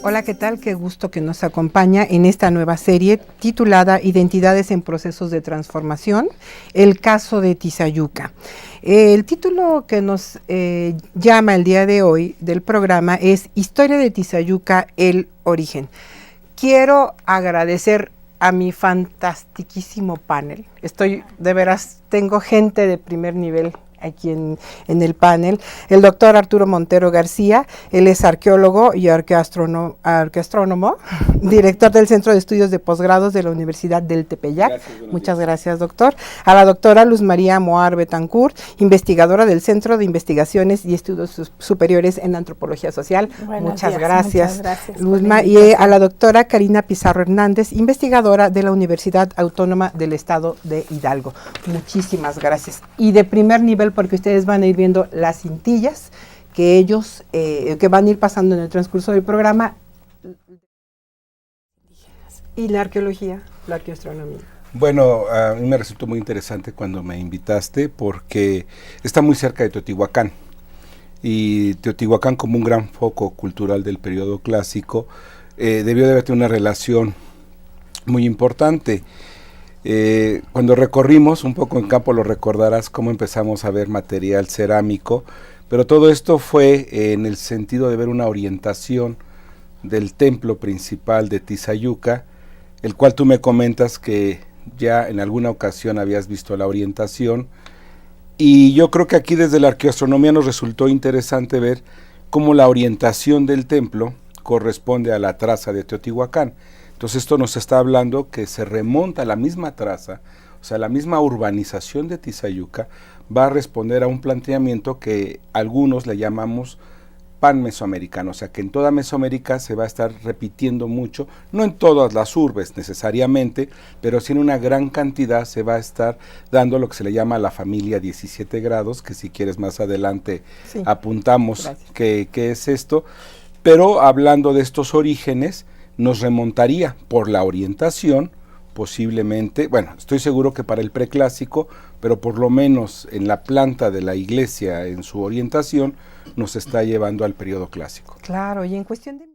Hola, ¿qué tal? Qué gusto que nos acompaña en esta nueva serie titulada Identidades en Procesos de Transformación, el caso de Tizayuca. El título que nos llama el día de hoy del programa es Historia de Tizayuca, el origen. Quiero agradecer a mi fantastiquísimo panel. De veras, tengo gente de primer nivel aquí en el panel. El doctor Arturo Montero García, él es arqueólogo y arqueastrónomo, director del Centro de Estudios de Posgrados de la Universidad del Tepeyac. Muchas gracias, doctor. A la doctora Luz María Moar Betancourt, investigadora del Centro de Investigaciones y Estudios Superiores en Antropología Social. Muchas gracias, Luzma. Y a la doctora Karina Pizarro Hernández, investigadora de la Universidad Autónoma del Estado de Hidalgo. Muchísimas gracias. Y de primer nivel, porque ustedes van a ir viendo las cintillas que ellos, que van a ir pasando en el transcurso del programa. Y la arqueología, la arqueoastronomía. Bueno, a mí me resultó muy interesante cuando me invitaste porque está muy cerca de Teotihuacán. Y Teotihuacán, como un gran foco cultural del periodo clásico, debió de haber tenido una relación muy importante. Cuando recorrimos un poco en campo, lo recordarás cómo empezamos a ver material cerámico, pero todo esto fue en el sentido de ver una orientación del templo principal de Tizayuca, el cual tú me comentas que ya en alguna ocasión habías visto la orientación, y yo creo que aquí desde la arqueoastronomía nos resultó interesante ver cómo la orientación del templo corresponde a la traza de Teotihuacán. Entonces esto nos está hablando que se remonta a la misma traza, o sea, la misma urbanización de Tizayuca va a responder a un planteamiento que algunos le llamamos pan-mesoamericano, o sea, que en toda Mesoamérica se va a estar repitiendo mucho, no en todas las urbes necesariamente, pero sí en una gran cantidad se va a estar dando lo que se le llama la familia 17 grados, que si quieres más adelante sí, apuntamos qué es esto, pero hablando de estos orígenes, nos remontaría por la orientación, posiblemente, bueno, estoy seguro que para el preclásico, pero por lo menos en la planta de la iglesia, en su orientación, nos está llevando al periodo clásico. Claro, y en cuestión de...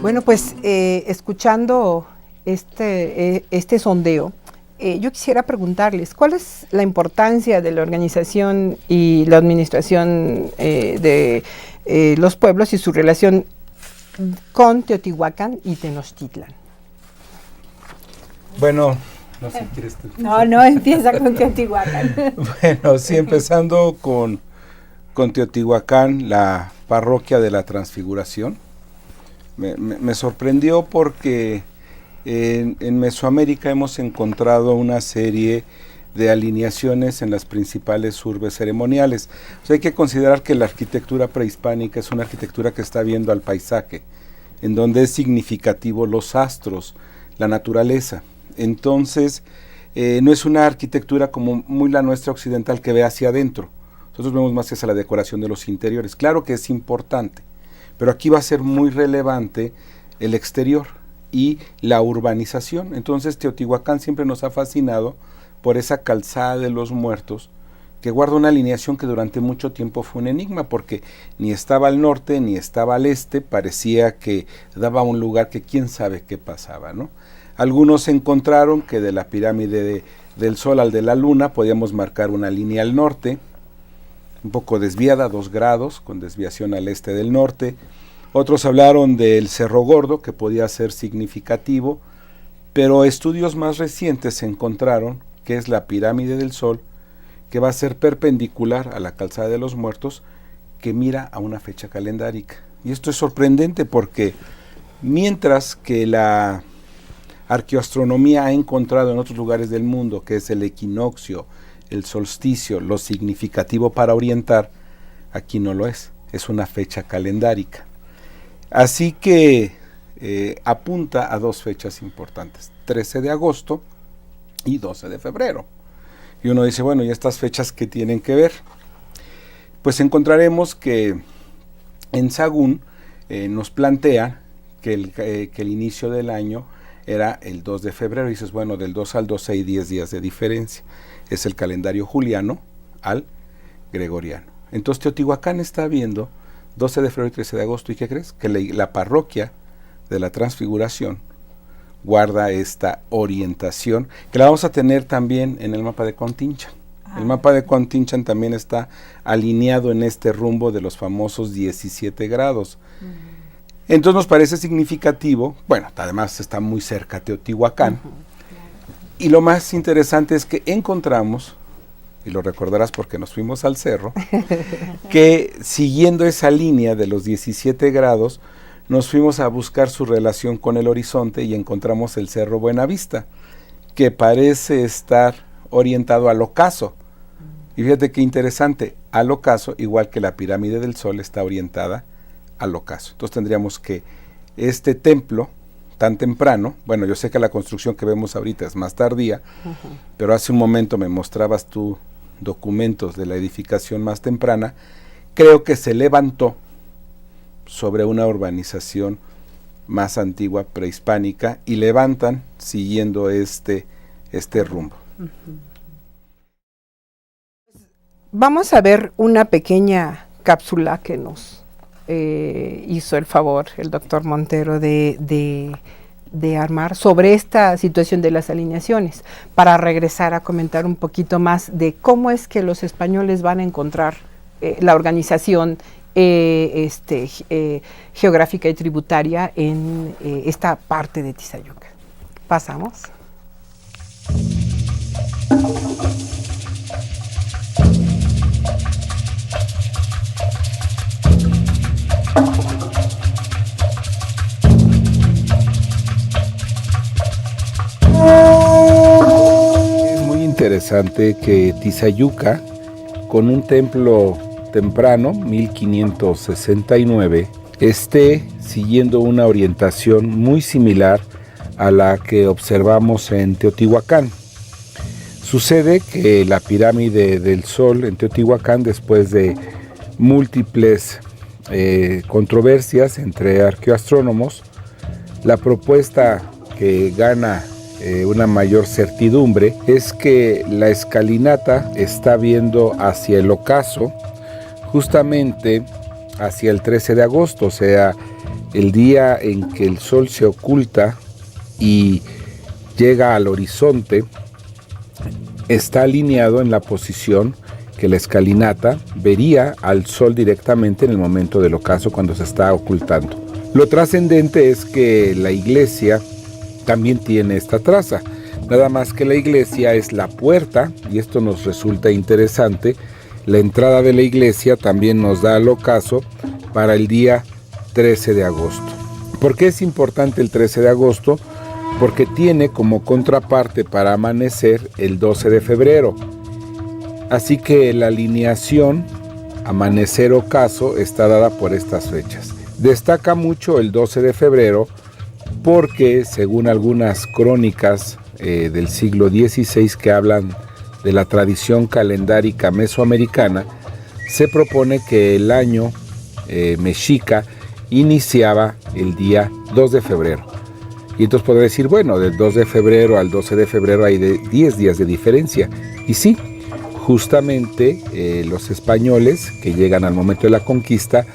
Bueno, pues escuchando este sondeo, yo quisiera preguntarles, ¿cuál es la importancia de la organización y la administración de los pueblos y su relación con Teotihuacán y Tenochtitlan? Bueno, no sé si quieres tú. No, empieza con Teotihuacán. Bueno, sí, empezando con Teotihuacán, la parroquia de la Transfiguración. Me sorprendió porque en Mesoamérica hemos encontrado una serie de alineaciones en las principales urbes ceremoniales. O sea, hay que considerar que la arquitectura prehispánica es una arquitectura que está viendo al paisaje, en donde es significativo los astros, la naturaleza. Entonces, no es una arquitectura como muy la nuestra occidental que ve hacia adentro. Nosotros vemos más hacia la decoración de los interiores. Claro que es importante, pero aquí va a ser muy relevante el exterior y la urbanización. Entonces Teotihuacán siempre nos ha fascinado por esa calzada de los muertos que guarda una alineación que durante mucho tiempo fue un enigma, porque ni estaba al norte ni estaba al este, parecía que daba un lugar que quién sabe qué pasaba, ¿no? Algunos encontraron que de la pirámide del Sol al de la Luna podíamos marcar una línea al norte, un poco desviada, 2 grados, con desviación al este del norte. Otros hablaron del Cerro Gordo, que podía ser significativo, pero estudios más recientes encontraron que es la pirámide del Sol, que va a ser perpendicular a la calzada de los Muertos, que mira a una fecha calendárica. Y esto es sorprendente porque mientras que la arqueoastronomía ha encontrado en otros lugares del mundo, que es el equinoccio, el solsticio, lo significativo para orientar, aquí no lo es una fecha calendárica. Así que apunta a 2 fechas importantes, 13 de agosto y 12 de febrero. Y uno dice, bueno, ¿y estas fechas qué tienen que ver? Pues encontraremos que en Sagún nos plantea que el inicio del año era el 2 de febrero, y dices, bueno, del 2 al 12 hay 10 días de diferencia. Es el calendario juliano al gregoriano. Entonces Teotihuacán está viendo 12 de febrero y 13 de agosto, ¿y qué crees? Que la parroquia de la Transfiguración guarda esta orientación, que la vamos a tener también en el mapa de Contincha. El mapa de Contincha también está alineado en este rumbo de los famosos 17 grados. Entonces nos parece significativo, bueno, además está muy cerca Teotihuacán, y lo más interesante es que encontramos, y lo recordarás porque nos fuimos al cerro, que siguiendo esa línea de los 17 grados, nos fuimos a buscar su relación con el horizonte y encontramos el Cerro Buenavista, que parece estar orientado al ocaso. Y fíjate qué interesante, al ocaso, igual que la pirámide del Sol está orientada al ocaso. Entonces tendríamos que este templo tan temprano, bueno, yo sé que la construcción que vemos ahorita es más tardía, pero hace un momento me mostrabas tú documentos de la edificación más temprana, creo que se levantó sobre una urbanización más antigua, prehispánica, y levantan siguiendo este rumbo. Vamos a ver una pequeña cápsula que nos hizo el favor el doctor Montero de armar sobre esta situación de las alineaciones, para regresar a comentar un poquito más de cómo es que los españoles van a encontrar la organización geográfica y tributaria en esta parte de Tizayuca. Pasamos. Es muy interesante que Tizayuca, con un templo temprano, 1569, esté siguiendo una orientación muy similar a la que observamos en Teotihuacán. Sucede que la pirámide del Sol en Teotihuacán, después de múltiples controversias entre arqueoastrónomos, la propuesta que gana una mayor certidumbre es que la escalinata está viendo hacia el ocaso, justamente hacia el 13 de agosto, o sea, el día en que el sol se oculta y llega al horizonte, está alineado en la posición que la escalinata vería al sol directamente en el momento del ocaso, cuando se está ocultando. Lo trascendente es que la iglesia también tiene esta traza, nada más que la iglesia es la puerta, y esto nos resulta interesante. La entrada de la iglesia también nos da al ocaso para el día 13 de agosto. ¿Por qué es importante el 13 de agosto? Porque tiene como contraparte para amanecer el 12 de febrero. Así que la alineación amanecer-ocaso está dada por estas fechas. Destaca mucho el 12 de febrero porque, según algunas crónicas del siglo XVI que hablan de la tradición calendárica mesoamericana, se propone que el año mexica iniciaba el día 2 de febrero. Y entonces podría decir, bueno, del 2 de febrero al 12 de febrero hay 10 días de diferencia. Y sí, justamente los españoles que llegan al momento de la conquista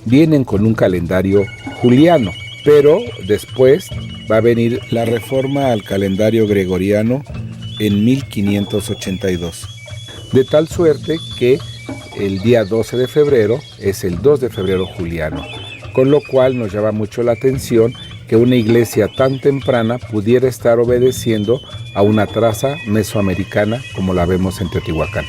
vienen con un calendario juliano, pero después va a venir la reforma al calendario gregoriano en 1582. De tal suerte que el día 12 de febrero es el 2 de febrero juliano, con lo cual nos llama mucho la atención que una iglesia tan temprana pudiera estar obedeciendo a una traza mesoamericana como la vemos en Teotihuacán.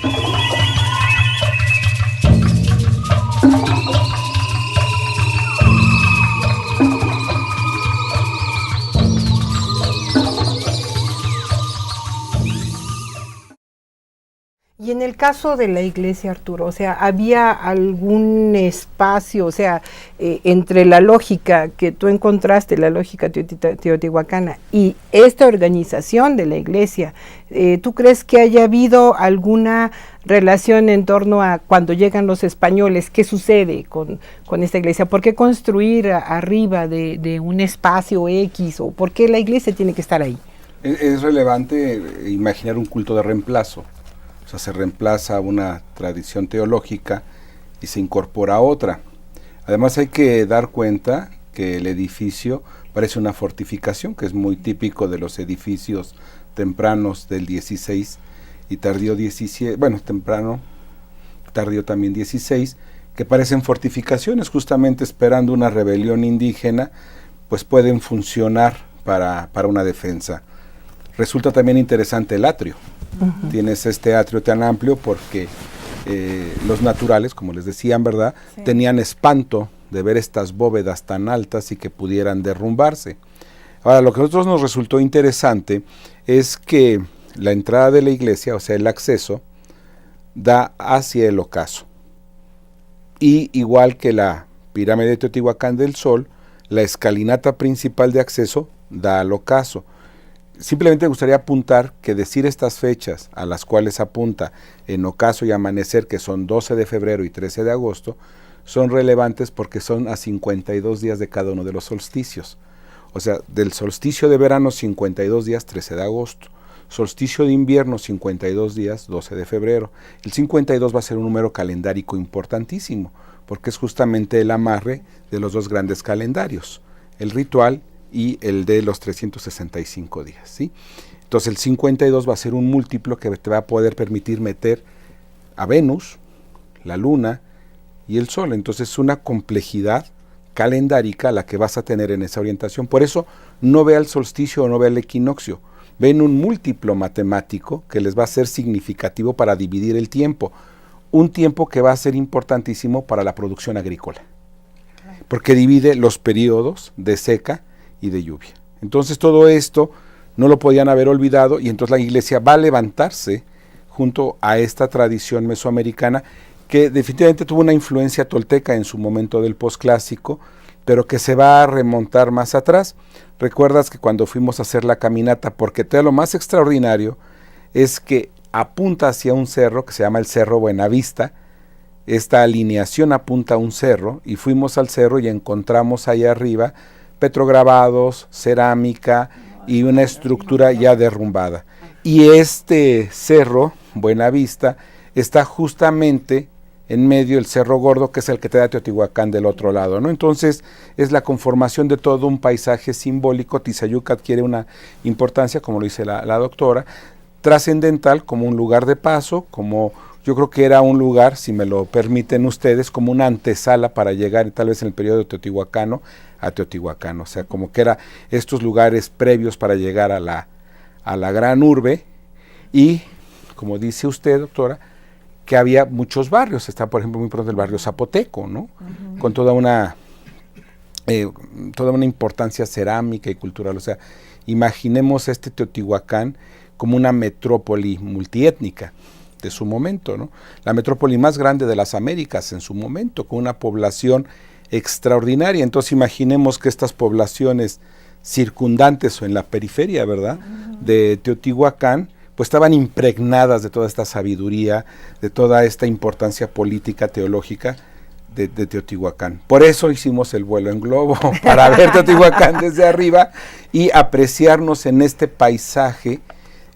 Y en el caso de la iglesia, Arturo, o sea, ¿había algún espacio, o sea, entre la lógica que tú encontraste, la lógica teotihuacana, y esta organización de la iglesia? ¿Tú crees que haya habido alguna relación en torno a cuando llegan los españoles? ¿Qué sucede con esta iglesia? ¿Por qué construir arriba de un espacio X? ¿O por qué la iglesia tiene que estar ahí? Es relevante imaginar un culto de reemplazo. O sea, se reemplaza una tradición teológica y se incorpora otra. Además hay que dar cuenta que el edificio parece una fortificación, que es muy típico de los edificios tempranos del 16 y tardío 17, bueno, temprano, tardío también 16, que parecen fortificaciones, justamente esperando una rebelión indígena, pues pueden funcionar para una defensa. Resulta también interesante el atrio. Uh-huh. Tienes este atrio tan amplio porque los naturales, como les decían, ¿verdad? Sí. Tenían espanto de ver estas bóvedas tan altas y que pudieran derrumbarse. Ahora, lo que a nosotros nos resultó interesante es que la entrada de la iglesia, o sea, el acceso, da hacia el ocaso. Y igual que la pirámide de Teotihuacán del Sol, la escalinata principal de acceso da al ocaso. Simplemente me gustaría apuntar que decir estas fechas a las cuales apunta en ocaso y amanecer, que son 12 de febrero y 13 de agosto, son relevantes porque son a 52 días de cada uno de los solsticios. O sea, del solsticio de verano 52 días, 13 de agosto. Solsticio de invierno 52 días, 12 de febrero. El 52 va a ser un número calendárico importantísimo porque es justamente el amarre de los dos grandes calendarios, el ritual y el de los 365 días, ¿sí? Entonces el 52 va a ser un múltiplo que te va a poder permitir meter a Venus, la Luna y el Sol. Entonces es una complejidad calendárica la que vas a tener en esa orientación. Por eso no ve al solsticio o no ve al equinoccio. Ven un múltiplo matemático que les va a ser significativo para dividir el tiempo. Un tiempo que va a ser importantísimo para la producción agrícola. Porque divide los periodos de seca y de lluvia. Entonces todo esto no lo podían haber olvidado y entonces la iglesia va a levantarse junto a esta tradición mesoamericana que definitivamente tuvo una influencia tolteca en su momento del posclásico, pero que se va a remontar más atrás. Recuerdas que cuando fuimos a hacer la caminata, porque todo lo más extraordinario es que apunta hacia un cerro que se llama el Cerro Buenavista. Esta alineación apunta a un cerro y fuimos al cerro y encontramos allá arriba petrograbados, cerámica y una estructura ya derrumbada. Y este cerro, Buenavista, está justamente en medio del Cerro Gordo, que es el que te da Teotihuacán del otro lado, ¿no? Entonces es la conformación de todo un paisaje simbólico. Tizayuca adquiere una importancia, como lo dice la doctora, trascendental como un lugar de paso, como yo creo que era un lugar, si me lo permiten ustedes, como una antesala para llegar tal vez en el periodo teotihuacano a Teotihuacán, o sea, como que era estos lugares previos para llegar a la gran urbe. Y como dice usted, doctora, que había muchos barrios. Está, por ejemplo, muy pronto el barrio Zapoteco, ¿no? Uh-huh. Con toda una importancia cerámica y cultural. O sea, imaginemos este Teotihuacán como una metrópoli multiétnica de su momento, ¿no? La metrópoli más grande de las Américas en su momento, con una población extraordinaria. Entonces imaginemos que estas poblaciones circundantes o en la periferia, ¿verdad?, uh-huh, de Teotihuacán, pues estaban impregnadas de toda esta sabiduría, de toda esta importancia política, teológica de Teotihuacán. Por eso hicimos el vuelo en globo, para ver Teotihuacán desde arriba y apreciarnos en este paisaje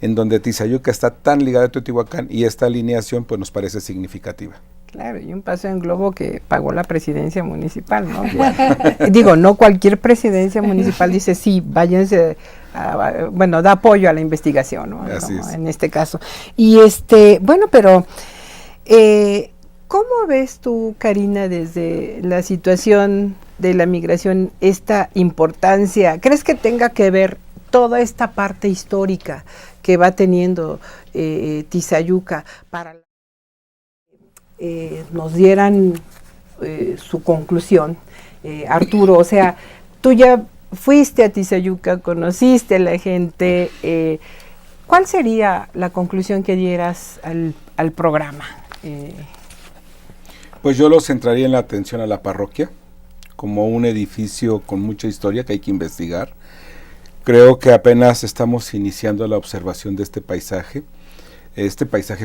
en donde Tizayuca está tan ligada a Teotihuacán y esta alineación pues nos parece significativa. Claro, y un paseo en globo que pagó la presidencia municipal, ¿no? Digo, no cualquier presidencia municipal dice, sí, váyanse, bueno, da apoyo a la investigación, ¿no? Así es. En este caso. Y bueno, pero, ¿cómo ves tú, Karina, desde la situación de la migración, esta importancia? ¿Crees que tenga que ver toda esta parte histórica que va teniendo Tizayuca para nos dieran su conclusión, Arturo? O sea, tú ya fuiste a Tizayuca, conociste a la gente, ¿cuál sería la conclusión que dieras al programa? Pues yo lo centraría en la atención a la parroquia, como un edificio con mucha historia que hay que investigar. Creo que apenas estamos iniciando la observación de este paisaje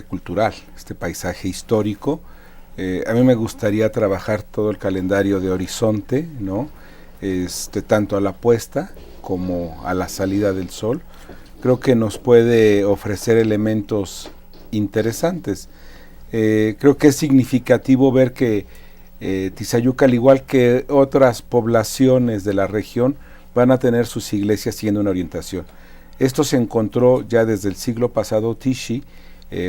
cultural, este paisaje histórico. A mí me gustaría trabajar todo el calendario de Horizonte, ¿no? Tanto a la puesta como a la salida del sol. Creo que nos puede ofrecer elementos interesantes. Creo que es significativo ver que Tizayuca, al igual que otras poblaciones de la región, van a tener sus iglesias siguiendo una orientación. Esto se encontró ya desde el siglo pasado. Tichy,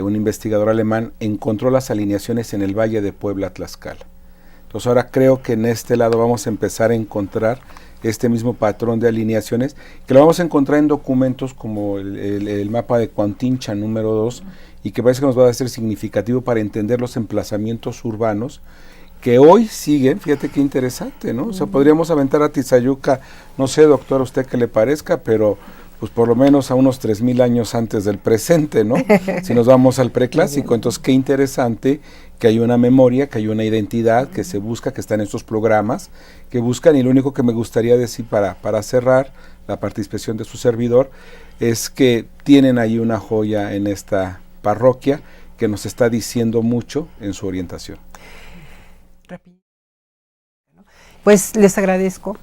un investigador alemán, encontró las alineaciones en el Valle de Puebla, Tlaxcala. Entonces ahora creo que en este lado vamos a empezar a encontrar este mismo patrón de alineaciones, que lo vamos a encontrar en documentos como el mapa de Cuauhtincha número 2, y que parece que nos va a ser significativo para entender los emplazamientos urbanos que hoy siguen. Fíjate qué interesante, ¿no? O sea, podríamos aventar a Tizayuca, no sé, doctor, a usted que le parezca, pero pues por lo menos a unos 3,000 años antes del presente, ¿no? Si nos vamos al preclásico. Entonces, qué interesante que hay una memoria, que hay una identidad que se busca, que está en estos programas, que buscan, y lo único que me gustaría decir para cerrar la participación de su servidor, es que tienen ahí una joya en esta parroquia que nos está diciendo mucho en su orientación. Pues les agradezco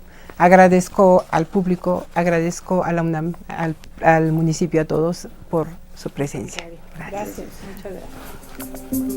al público, agradezco a la UNAM, al municipio, a todos por su presencia. Gracias, muchas gracias.